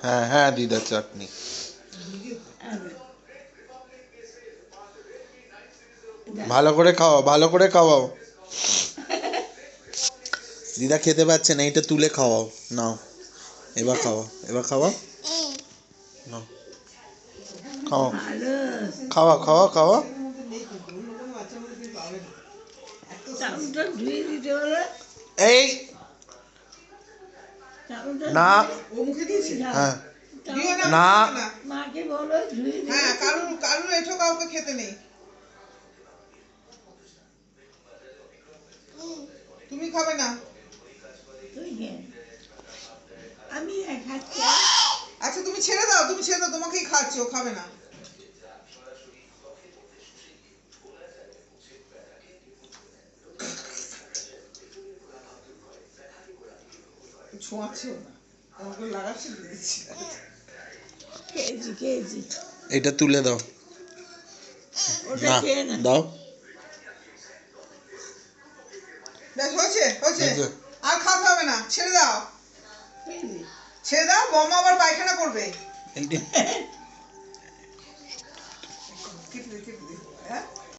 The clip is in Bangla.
হ্যাঁ হ্যাঁ দিদা চাটনি। ভালো করে খাওয়াও, ভালো করে খাওয়াও। দিদা খেতে পাচ্ছে না, এটা তুলে খাওয়াও। নাও এবার খাওয়াও, এবার খাওয়াও। নাও খাওয়াও, খাওয়া খাওয়া খাওয়া। এই না হ্যাঁ না কারুর এঠো কাউকে খেতে নেই। তুমি খাবে না? আমি খাচ্ছি। আচ্ছা তুমি ছেড়ে দাও, তুমি ছেড়ে দাও, তোমাকেই খাচ্ছে, ও খাবে না। ছোঁয়াচ্ছেও না, আমাকে লাগাচ্ছে দিয়েছি। খেয়েছি। এটা তুলে দাও। না দাও। বেশ হয়েছে, হয়েছে, আর খাওয়া হবে না, ছেড়ে দাও, ছেড়ে দাও, বম্মা আবার পায়খানা করবে।